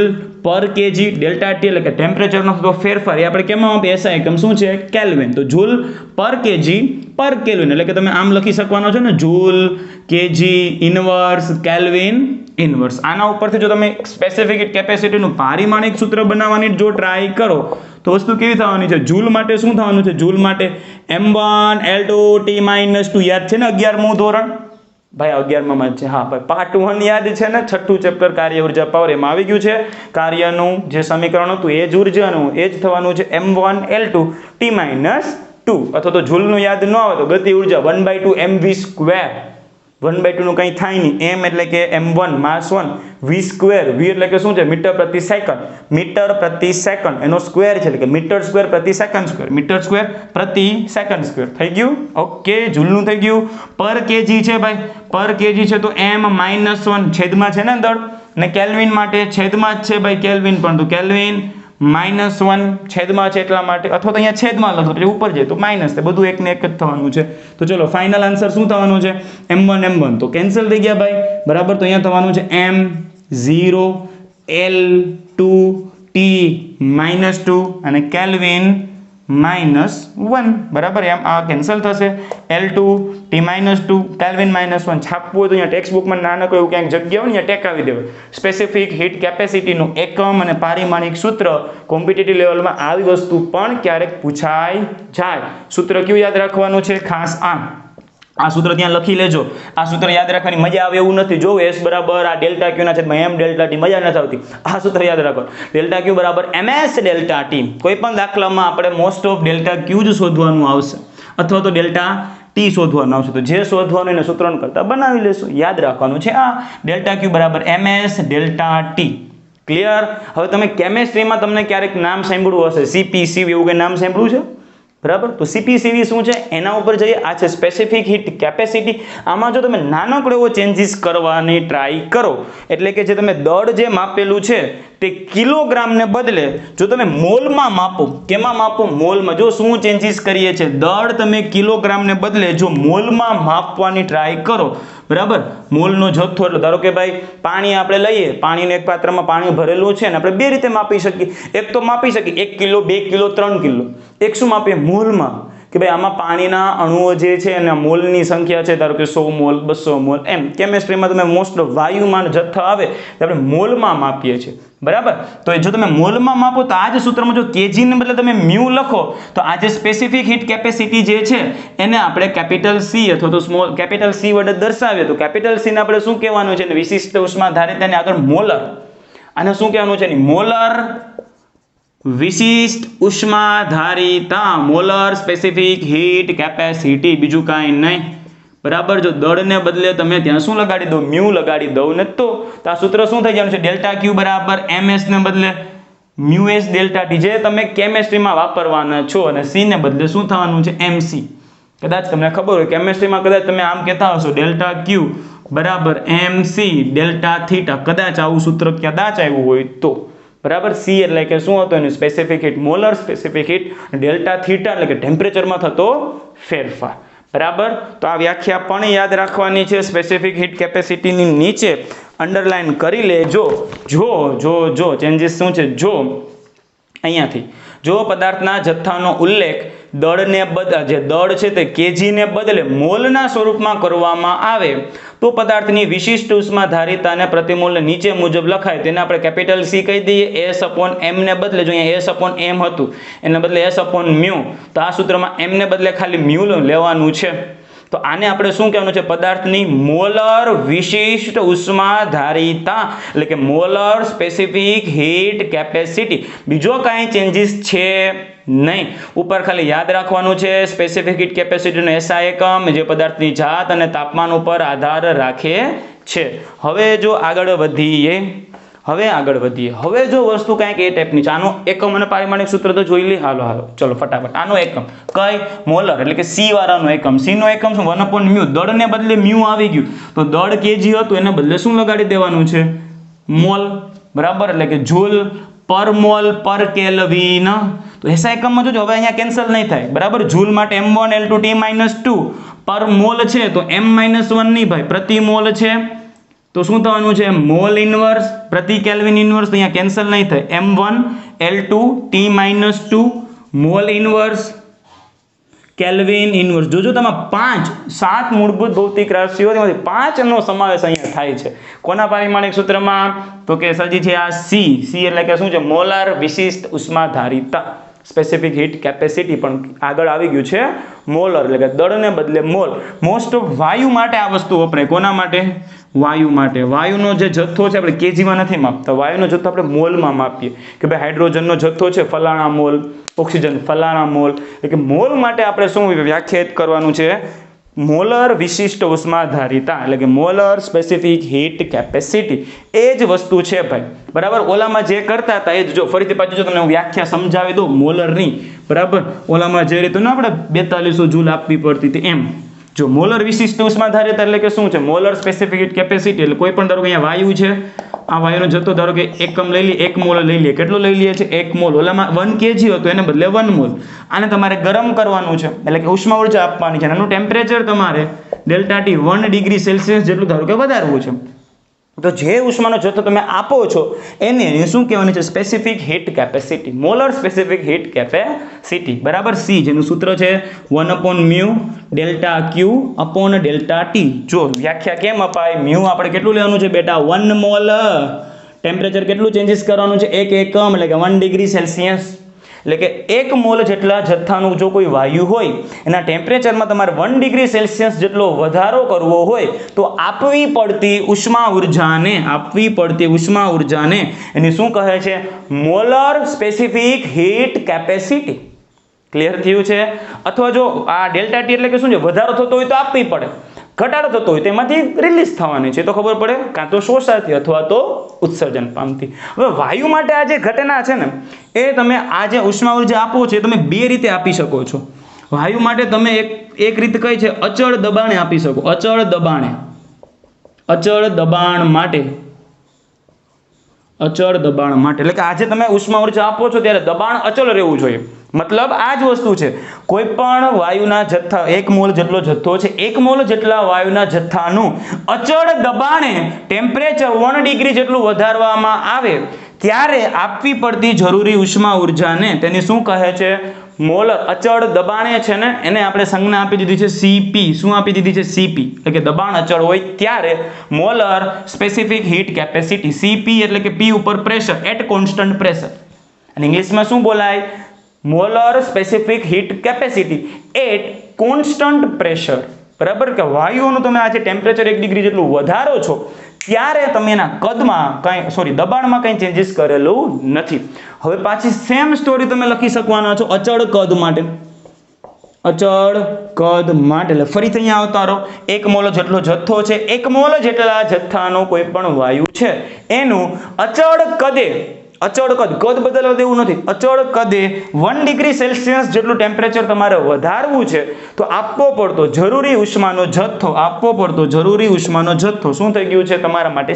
પર કેજી. ડેલ્ટા ટી એટલે કે ટેમ્પરેચરનો થતો ફેરફાર એ આપણે કેમાં આપીએ? SI એકમ શું છે? કેલ્વિન. તો જૂલ પર કેજી પર કેલ્વિન એટલે કે તમે આમ લખી શકવાનો છો ને, joule KG inverse kelvin inverse. આના ઉપરથી જો તમે સ્પેસિફિક હીટ કેપેસિટીનું પારિમાણિક સૂત્ર બનાવવાની જો ટ્રાય કરો તો વસ્તુ કેવી થવાની છે? જૂલ માટે શું થવાનું છે? જૂલ માટે m1 L2 T-2 યાદ છે ને 11મું ધોરણ? ભાઈ 11માં છે. હા ભાઈ પાર્ટ 1 યાદ છે ને? 6થું ચેપ્ટર કાર્ય ઉર્જા પાવર, એમાં આવી ગયું છે કાર્યનું જે સમીકરણ હતું એ જ ઉર્જાનું એ જ થવાનું છે m1 L2 T-2. અથવા તો જૂલનું યાદ ન આવે તો ગતિ ઉર્જા 1/2 mv². 1/2 નું કંઈ થાય નહીં. m એટલે કે m1 માસ 1, v², v એટલે કે શું છે? મીટર પ્રતિ સેકન્ડ. મીટર પ્રતિ સેકન્ડ એનો સ્ક્વેર છે એટલે કે મીટર સ્ક્વેર પ્રતિ સેકન્ડ સ્ક્વેર. મીટર સ્ક્વેર પ્રતિ સેકન્ડ સ્ક્વેર. થઈ ગયું? ઓકે, જૂલનું થઈ ગયું. પર કેજી છે ભાઈ, પર કેજી છે તો m-1 છેદમાં છે ને દળ, અને કેલ્વિન માટે છેદમાં જ છે ભાઈ કેલ્વિન, પણ તો કેલ્વિન -1 છેદમાં છે એટલા માટે, અથવા તો અહીંયા છેદમાં લખો પછી ઉપર જાય તો માઇનસ, તે બધું એકને એક જ થવાનું છે. તો ચલો ફાઇનલ આન્સર શું થવાનું છે? m1 તો કેન્સલ થઈ ગયા ભાઈ, બરાબર. તો અહીંયા થવાનું છે m0 L2 T-2 અને કેલ્વિન -1, બરાબર. એમ આ કેન્સલ થશે. L2 T-2 કેલ્વિન -1 છાપવું હોય તો અહીંયા ટેક્સ્ટ બુકમાં નાનકડું એવું ક્યાંક જગ્યા હોય ને ટેક આવી દેવાય. સ્પેસિફિક હીટ કેપેસિટીનું એકમ અને પારિમાણિક સૂત્ર કોમ્પિટિટિવ લેવલમાં આવી વસ્તુ પણ ક્યારેક પૂછાઈ જાય. સૂત્ર કયું યાદ રાખવાનું છે? ખાસ આ સૂત્ર ત્યાં લખી લેજો. આ સૂત્ર યાદ રાખવાની મજા આવે એવું નથી. જો S બરાબર આ ડેલ્ટા ક્યુ ના છેદમાં m ડેલ્ટા ટી, મજા નથી આવતી. આ સૂત્ર યાદ રાખો. ડેલ્ટા ક્યુ બરાબર ms ડેલ્ટા ટી. કોઈ પણ દાખલામાં આપણે મોસ્ટ ઓફ ડેલ્ટા ક્યુ જ શોધવાનું આવશે, અથવા તો ડેલ્ટા ટી શોધવાનું આવશે. તો જે શોધવાનું એને સૂત્રણ કરતા બનાવી લેશું. યાદ રાખવાનું છે આ ડેલ્ટા ક્યુ બરાબર ms ડેલ્ટા ટી. ક્લિયર? હવે તમે કેમેસ્ટ્રીમાં તમને ક્યારેક નામ સાંભળ્યું હશે, CPCV એવું કંઈ નામ સાંભળ્યું છે? બરાબર. તો CPCV શું છે એના ઉપર જઈએ. આ છે સ્પેસિફિક હીટ કેપેસિટી. આમાં જો તમે નાનકડો એવો ચેન્જીસ કરવાની ટ્રાય કરો, એટલે કે જે તમે દળ જે માપેલું છે તે કિલોગ્રામને બદલે જો તમે મોલમાં માપો, કેમાં માપો? મોલમાં. જો શું ચેન્જીસ કરીએ છીએ? દળ તમે કિલોગ્રામને બદલે જો મોલમાં માપવાની ટ્રાય કરો, બરાબર. મોલનો જથ્થો એટલે ધારો કે ભાઈ પાણી આપણે લઈએ, પાણીને એક પાત્રમાં પાણી ભરેલું છે ને આપણે બે રીતે માપી શકીએ. એક તો માપી શકીએ 1 કિલો, 2 કિલો, 3 કિલો. એક શું માપીએ? મોલમાં, કે ભાઈ આમાં પાણીના અણુઓ જે છે અને મોલની સંખ્યા છે, ધારો કે 100 મોલ, 200 મોલ, એમ. કેમેસ્ટ્રીમાં તમે મોસ્ટ વાયુમાન જથ્થા આવે તો આપણે મોલમાં માપીએ છીએ, બરાબર. તો જો તમે મોલમાં માપો તો આ જ સૂત્રમાં જો કેજી ને બદલે તમે મ્યુ લખો તો આ જે સ્પેસિફિક હીટ કેપેસિટી જે છે એને આપણે કેપિટલ C અથવા તો સ્મોલ કેપિટલ C વડે દર્શાવીએ તો કેપિટલ C ને આપણે શું કહેવાનું છે? વિશિષ્ટ ઉષ્માધારિતાને આગળ મોલર. આને શું કહેવાનું છે? મોલર વિશિષ્ટ ઉષ્માધારિતા, મોલર સ્પેસિફિક હીટ કેપેસિટી, બીજું કાંઈ નહીં, બરાબર. જો દળને બદલે તમે ત્યાં શું લગાડી દો? મ્યુ લગાડી દો ને તો આ સૂત્ર શું થઈ જવાનું છે? ડેલ્ટા ક્યુ બરાબર ms ને બદલે મ્યુએસ ડેલ્ટા ટી, જે તમે કેમેસ્ટ્રીમાં વાપરવાના છો, અને c ને બદલે શું થવાનું છે? mc. કદાચ તમને ખબર હોય કેમેસ્ટ્રીમાં કદાચ તમે આમ કહેતા હશો ડેલ્ટા ક્યુ બરાબર mc ડેલ્ટા થીટા, કદાચ આવું સૂત્ર કદાચ આવ્યું હોય તો, બરાબર. C એટલે કે શું હતું? એનું specific heat, molar specific heat. Delta theta એટલે કે ટેમ્પરેચરમાં થતો ફેરફાર, બરાબર. તો આ વ્યાખ્યા પણ યાદ રાખવાની છે. સ્પેસિફિક હીટ કેપેસિટીની નીચે અંડરલાઈન કરી લેજો. જો ચેન્જીસ શું છે? જો અહીંયાથી જો પદાર્થના જથ્થાનો ઉલ્લેખ દળને બદલે, જે દળ છે તે કેજીને બદલે મોલના સ્વરૂપમાં કરવામાં આવે તો પદાર્થની વિશિષ્ટ ઉષ્માધારિતાને પ્રતિમોલને નીચે મુજબ લખાય. તેને આપણે કેપિટલ C કહી દઈએ. S/m ને બદલે જો અહીંયા S/m હતું એને બદલે S/μ. તો આ સૂત્રમાં m ને બદલે ખાલી મ્યુ લેવાનું છે. તો આને આપણે શું કહેવાનું છે? પદાર્થની મોલર વિશિષ્ટ ઉષ્માધારિતા, એટલે કે મોલર સ્પેસિફિક હીટ કેપેસિટી. બીજો કાંઈ ચેન્જીસ છે નહીં. ઉપર ખાલી યાદ રાખવાનું છે સ્પેસિફિક હીટ કેપેસિટીનો SI એકમ જે પદાર્થની જાત અને તાપમાન ઉપર આધાર રાખે છે. હવે આગળ વધીએ. હવે જો વસ્તુ કાંઈક એ ટાઈપની છે. આનો એકમ અને પારિમાણિક સૂત્ર તો જોઈ લે. હાલો ચલો ફટાફટ. આનો એકમ કઈ? મોલર એટલે કે C વાળાનો એકમ. C નો એકમ શું? 1/μ. દળને બદલે મ્યુ આવી ગયું તો દળ કેજી હતું એને બદલે શું લગાડી દેવાનું છે? મોલ, બરાબર. એટલે કે જૂલ પર મોલ પર કેલ્વિન. તો SI એકમમાં જોજો હવે અહીંયા કેન્સલ નહીં થાય, બરાબર. જૂલ માટે m1 L2 T-2 પર મોલ છે તો m-1 નહીં ભાઈ, પ્રતિ મોલ છે તો શું થવાનું છે? મોલ ઇનવર્સ પ્રતિ કેલ્વિન ઇનવર્સ. તો અહીંયા કેન્સલ નહીં થાય. m1 L2 T-2 mall inverse kelvin inverse. જોજો તમે 7 મૂળભૂત ભૌતિક રાશિઓ તેમાંથી 5નો સમાવેશ અહીંયા થાય છે. કોના પારિમાણિક સૂત્રમાં? તો કે સજી છે આ સી એટલે કે શું છે? મોલાર વિશિષ્ટ ઉષ્માધારિતા, સ્પેસિફિક હીટ કેપેસિટી. પણ આગળ આવી ગયું છે મોલર એટલે કે દળને બદલે મોલ. મોસ્ટ ઓફ વાયુ માટે આ વસ્તુ વપરાય. કોના માટે? વાયુ માટે. વાયુનો જે જથ્થો છે આપણે કેજીમાં નથી માપતા, વાયુનો જથ્થો આપણે મોલમાં માપીએ કે ભાઈ હાઇડ્રોજનનો જથ્થો છે ફલાણા મોલ, ઓક્સિજન ફલાણા મોલ. એટલે કે મોલ માટે આપણે શું વ્યાખ્યાયિત કરવાનું છે? મોલર વિશિષ્ટ ઉષ્માધારિતા એટલે કે મોલર સ્પેસિફિક હીટ કેપેસિટી. એ જ વસ્તુ છે ભાઈ, બરાબર. ઓલામાં જે કરતા હતા એ જ. જો ફરીથી પાછું જો તમને હું વ્યાખ્યા સમજાવી દઉં મોલરની, બરાબર. ઓલામાં જે રીતે આપણે 4200 જૂલ આપવી પડતી હતી એમ. જો મોલર વિશિષ્ટ ઉષ્માધારિતા એટલે કે શું છે? મોલર સ્પેસિફિક હીટ કેપેસિટી એટલે કોઈ પણ ધારો કે અહીંયા વાયુ છે, આ વાયુનો જથ્થો ધારો કે એકમ લઈ લઈએ, 1 મોલ લઈ લઈએ. કેટલો લઈ લઈએ છે? 1 મોલ. ઓલામાં 1 kg હતો એને બદલે 1 મોલ. આને તમારે ગરમ કરવાનું છે એટલે કે ઉષ્મા ઉર્જા આપવાની છે. આનું ટેમ્પરેચર તમારે ડેલ્ટા ટી 1 ડિગ્રી સેલ્સિયસ જેટલું ધારો કે વધારવું છે. તો જે ઉષ્માનો જથ્થો તમે આપો છો એને શું કહેવાની છે? Specific heat capacity, molar specific heat capacity, બરાબર. સી જેનું સૂત્ર છે 1/μ delta Q upon delta T. જો વ્યાખ્યા કેમ અપાય? મ્યુ આપણે કેટલું લેવાનું છે બેટા? 1 મોલ. ટેમ્પરેચર કેટલું ચેન્જીસ કરવાનું છે? 1 એકમ એટલે કે 1 ડિગ્રી સેલ્સિયસ. એટલે કે 1 મોલ જેટલા જથ્થાનું જો કોઈ વાયુ હોય એના ટેમ્પરેચરમાં તમારે 1 ડિગ્રી સેલ્સિયસ જેટલો વધારો કરવો હોય તો આપવી પડતી ઉષ્મા ઉર્જાને એની શું કહે છે? Molar specific heat capacity. Clear થયું છે? અથવા જો આ ડેલ્ટા ટી એટલે કે શું છે? વધારો થતો હોય તો આપવી પડે, ઘટાડો થતો હોય તેમાંથી રિલીઝ થવાની છે તો ખબર પડે, કાં તો શોષાતી અથવા તો ઉત્સર્જન પામતી. હવે વાયુ માટે આ જે ઘટના છે ને એ તમે આ જે ઉષ્મા ઉર્જા આપો છો એ તમે 2 રીતે આપી શકો છો. વાયુ માટે તમે એક રીત કઈ છે? અચળ દબાણે આપી શકો. અચળ દબાણ માટે એટલે કે આજે તમે ઉષ્મા ઉર્જા આપો છો ત્યારે દબાણ અચળ રહેવું જોઈએ. મતલબ આ જ વસ્તુ છે. કોઈ પણ વાયુના જથ્થા 1 મોલ જેટલો જથ્થો છે, 1 મોલ જેટલા વાયુના જથ્થાનું અચળ દબાણે ટેમ્પરેચર 1 ડિગ્રી જેટલું વધારવામાં આવે ત્યારે આપવી પડતી જરૂરી ઉષ્મા ઉર્જાને તેની શું કહે છે? મોલર. અચળ દબાણે છે ને એને આપણે સંજ્ઞા આપી દીધી છે સીપી. શું આપી દીધી છે? સીપી. એટલે કે દબાણ અચળ હોય ત્યારે molar specific heat capacity. CP એટલે કે પી ઉપર પ્રેશર, એટ કોન્સ્ટન્ટ પ્રેશર. અને ઇંગ્લિશમાં શું બોલાય? Molar specific heat capacity at constant pressure. બરાબર. કે વાયુઓનું તમે આજે ટેમ્પરેચર 1 ડિગ્રી જેટલું વધારો છો ત્યારે તમે એના કદમાં દબાણમાં કંઈ ચેન્જીસ કરેલું નથી. હવે પાછી સેમ સ્ટોરી તમે લખી શકવાના છો અચળ કદ માટે. એટલે ફરીથી અહીંયા આવતા રહો. 1 મોલ જેટલો જથ્થો છે, 1 મોલ જેટલા જથ્થાનો કોઈ પણ વાયુ છે એનું અચળ કદ બદલવા દેવું નથી. અચળ કદે 1 ડિગ્રી સેલ્સિયસ જેટલું ટેમ્પરેચર તમારે વધારવું છે તો આપવો પડતો જરૂરી ઉષ્માનો જથ્થો શું થઈ ગયું છે તમારા માટે?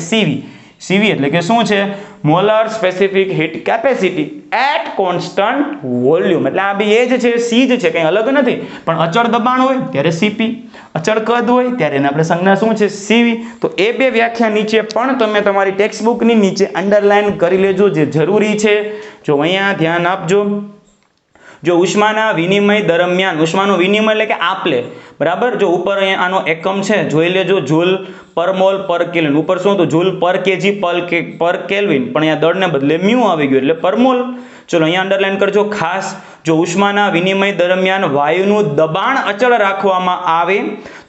સીવી એટલે કે શું છે? Molar specific heat capacity at constant volume. એટલે આ બી એ જ છે, સી જ છે, કંઈ અલગ નથી. પણ અચળ દબાણ હોય ત્યારે સીપી, અચળ કદ હોય ત્યારે એને આપણે સંજ્ઞા શું છે? સીવી. તો એ 2 વ્યાખ્યા નીચે પણ તમે તમારી ટેક્સ્ટબુકની નીચે અંડરલાઈન કરી લેજો જે જરૂરી છે. જો અહીંયા ધ્યાન આપજો. જો ઉષ્માના વિનિમય દરમિયાન, ઉષ્માનો વિનિમય એટલે કે આપલે, બરાબર. જો ઉપર અહીંયા આનો એકમ છે જોઈ લેજો, જૂલ પર મોલ પર કેલ્વિન. ઉપર શું હતું? જૂલ પર કેજી પર કેલ્વિન. પણ અહીંયા દળને બદલે મ્યુ આવી ગયું એટલે પર મોલ. ચલો અહીંયા અંડરલાઈન કરજો ખાસ. જો ઉષ્માના વિનિમય દરમિયાન વાયુનું દબાણ અચળ રાખવામાં આવે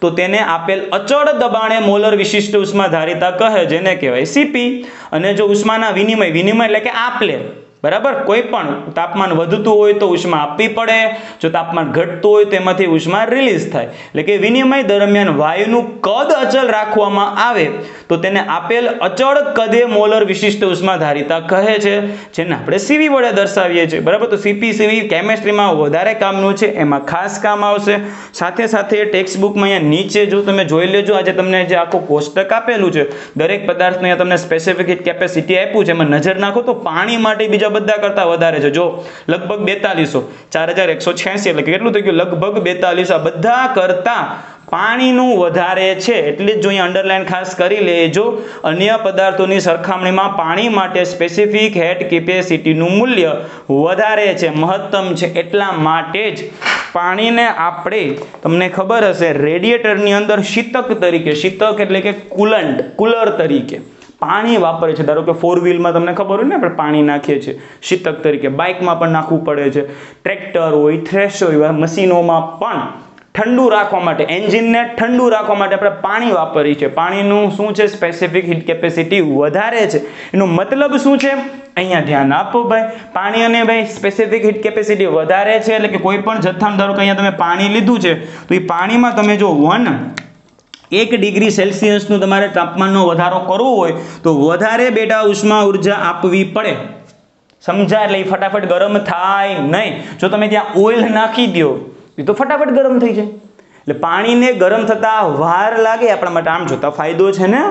તો તેને આપેલ અચળ દબાણે મોલર વિશિષ્ટ ઉષ્માધારિતા કહે, જેને કહેવાય સીપી. અને જો ઉષ્માના વિનિમય એટલે કે આપલે, બરાબર. કોઈ પણ તાપમાન વધતું હોય તો ઉષ્મા આપવી પડે, જો તાપમાન ઘટતું હોય તો એમાંથી ઉષ્મા રિલીઝ થાય. એટલે કે વિનિમય દરમિયાન વાયુનું કદ અચળ રાખવામાં આવે તો તેને આપેલ અચળ કદે મોલર વિશિષ્ટ ઉષ્માધારિતા કહે છે, જેને આપણે સીવી વડે દર્શાવીએ છીએ, બરાબર. તો સીપી સીવી કેમેસ્ટ્રીમાં વધારે કામનું છે, એમાં ખાસ કામ આવશે. સાથે ટેક્સ્ટબુકમાં અહીંયા નીચે જો તમે જોઈ લેજો, આજે તમને જે આખું કોષ્ટક આપેલું છે દરેક પદાર્થનું અહીંયા તમને સ્પેસિફિક હીટ કેપેસિટી આપ્યું છે, એમાં નજર નાખો તો પાણી માટે બીજા બધા કરતા વધારે છે. જો લગભગ 4186 એટલે કેટલું થઈ ગયું? લગભગ 4200. આ બધા કરતા પાણીનું વધારે છે. એટલે જ જો અહીંયા અંડરલાઈન ખાસ કરી લેજો. અન્ય પદાર્થોની સરખામણીમાં પાણી માટે સ્પેસિફિક હીટ કેપેસિટીનું મૂલ્ય વધારે છે, મહત્તમ છે. એટલા માટે જ પાણીને આપણે તમને ખબર હશે રેડિએટરની અંદર શીતક તરીકે, શીતક એટલે કે કુલન્ટ, કુલર તરીકે પાણી વાપરે છે. ધારો કે 4 વ્હીલમાં તમને ખબર હોય ને આપણે પાણી નાખીએ છીએ શીતક તરીકે, બાઇકમાં પણ નાખવું પડે છે, ટ્રેક્ટર હોય, થ્રેશર હોય, મશીનોમાં પણ ઠંડુ રાખવા માટે, એન્જિનને ઠંડુ રાખવા માટે આપણે પાણી વાપરીએ છીએ. પાણીનું શું છે? સ્પેસિફિક હીટ કેપેસિટી વધારે છે. એનો મતલબ શું છે? અહીંયા ધ્યાન આપો ભાઈ, પાણી અને ભાઈ સ્પેસિફિક હીટ કેપેસિટી વધારે છે એટલે કે કોઈ પણ જથ્થામાં ધારો કે અહીંયા તમે પાણી લીધું છે તો એ પાણીમાં તમે જો 1 ડિગ્રી સેલ્સિયસનું તમારે તાપમાનનો વધારો કરવો હોય તો વધારે બેટા ઉષ્મા ઉર્જા આપવી પડે. સમજા? એટલે એ ફટાફટ ગરમ થાય નહીં. જો તમે ત્યાં ઓઇલ નાખી દો એ તો ફટાફટ ગરમ થઈ જાય. એટલે પાણીને ગરમ થતા વાર લાગે આપણા માટે આમ જોતા ફાયદો છે ને,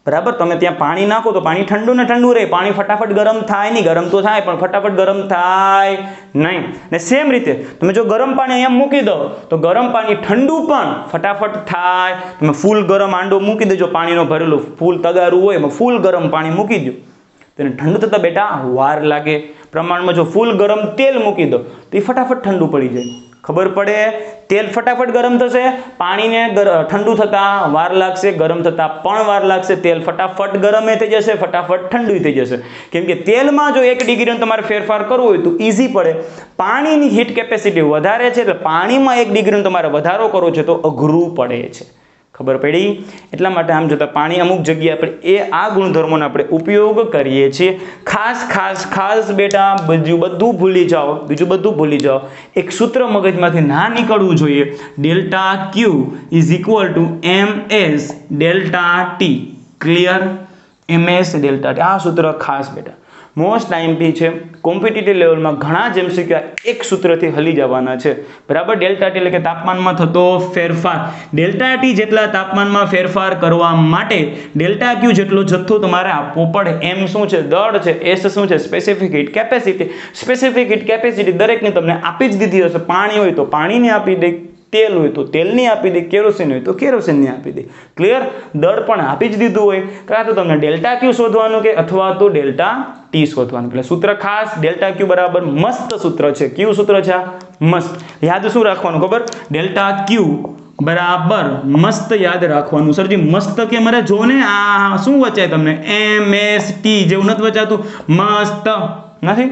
બરાબર. તમે ત્યાં પાણી નાખો તો પાણી ઠંડુ ને ઠંડુ રહે, પાણી ફટાફટ ગરમ થાય નહીં, ગરમ તો થાય પણ ફટાફટ ગરમ થાય નહીં. ને સેમ રીતે તમે જો ગરમ પાણી અહીંયા મૂકી દો તો ગરમ પાણી ઠંડુ પણ ફટાફટ થાય. તમે ફૂલ ગરમ હાંડો મૂકી દેજો, પાણીનો ભરેલું ફૂલ તગારું હોય એમાં ફૂલ ગરમ પાણી મૂકી દો, તેને ઠંડુ થતા બેટા વાર લાગે. પ્રમાણમાં જો ફૂલ ગરમ તેલ મૂકી દો તો એ ફટાફટ ઠંડુ પડી જાય. ખબર પડે? તેલ ફટાફટ ગરમ થશે, પાણીને ઠંડુ થતા વાર લાગશે, ગરમ થતા પણ વાર લાગશે. તેલ ફટાફટ ગરમ થઈ જશે, ફટાફટ ઠંડુ થઈ જશે. કેમ કે તેલમાં જો 1 ડિગ્રીનો તમારે ફેરફાર કરવો હોય તો ઈઝી પડે. પાણીની હીટ કેપેસિટી વધારે છે એટલે પાણીમાં 1 ડિગ્રીનો તમારે વધારો કરવો છે તો અઘરું પડે છે. ખબર પડી? એટલા માટે આમ જોતા પાણી અમુક જગ્યાએ આપણે આ ગુણધર્મોનો આપણે ઉપયોગ કરીએ છીએ. ખાસ બેટા બીજું બધું ભૂલી જાઓ. એક સૂત્ર મગજમાંથી ના નીકળવું જોઈએ. Delta Q is equal to MS delta T. Clear? MS delta T આ સૂત્ર ખાસ બેટા મોસ્ટ આઈએમપી છે. કોમ્પિટિટિવ લેવલમાં ઘણા જ MCQ એક સૂત્રથી હલી જવાના છે. બરાબર? ડેલ્ટા ટી એટલે કે તાપમાનમાં થતો ફેરફાર. ડેલ્ટા ટી જેટલા તાપમાનમાં ફેરફાર કરવા માટે ડેલ્ટા ક્યુ જેટલો જથ્થો તમારે આપવો પડે. M શું છે? દળ છે. S શું છે? Specific heat capacity. Specific heat capacity દરેકને તમને આપી જ દીધી હશે. પાણી હોય તો પાણીને આપી દે, તેલ હોય તો તેલની આપી દે, કેરોસીન હોય તો કેરોસીનની આપી દે. ક્લિયર? દળ પણ આપી જ દીધું હોય. કાં તો તમને ડેલ્ટા ક્યુ શોધવાનું કે અથવા તો ડેલ્ટા ટી શોધવાનું. એટલે સૂત્ર ખાસ ડેલ્ટા ક્યુ બરાબર મસ્ત સૂત્ર છે. કયું સૂત્ર છે? મસ્ત. યાદ શું રાખવાનું ખબર? ડેલ્ટા ક્યુ બરાબર મસ્ત યાદ રાખવાનું. સરજી મસ્ત કે મારે જો ને આ શું વચાય તમને? MS ટી જેવું નથી વચાતું? મસ્ત નથી?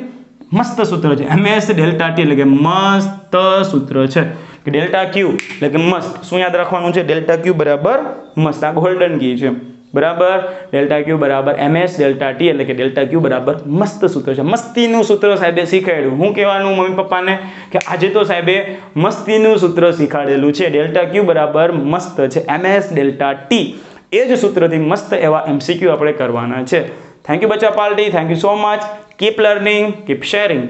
મસ્ત સૂત્ર છે. MS ડેલ્ટા ટી એટલે કે મસ્ત સૂત્ર છે. કે ડેલ્ટા ક્યુ એટલે કે મસ્ત. શું યાદ રાખવાનું છે? ડેલ્ટા ક્યુ બરાબર મસ્ત. આ ગોલ્ડન કી છે. બરાબર? ડેલ્ટા ક્યુ બરાબર MS ડેલ્ટા ટી એટલે કે ડેલ્ટા ક્યુ બરાબર મસ્ત સૂત્ર છે. મસ્તીનું સૂત્ર સાહેબે શીખવાડ્યું. હું કહેવાનું મમ્મી પપ્પાને કે આજે તો સાહેબે મસ્તીનું સૂત્ર શીખવાડેલું છે. ડેલ્ટા ક્યુ બરાબર મસ્ત છે. MS ડેલ્ટા ટી એ જ સૂત્રથી મસ્ત એવા MCQ આપણે કરવાના છે. થેન્ક યુ બચ્ચા party. Thank you so much. Keep learning, keep sharing.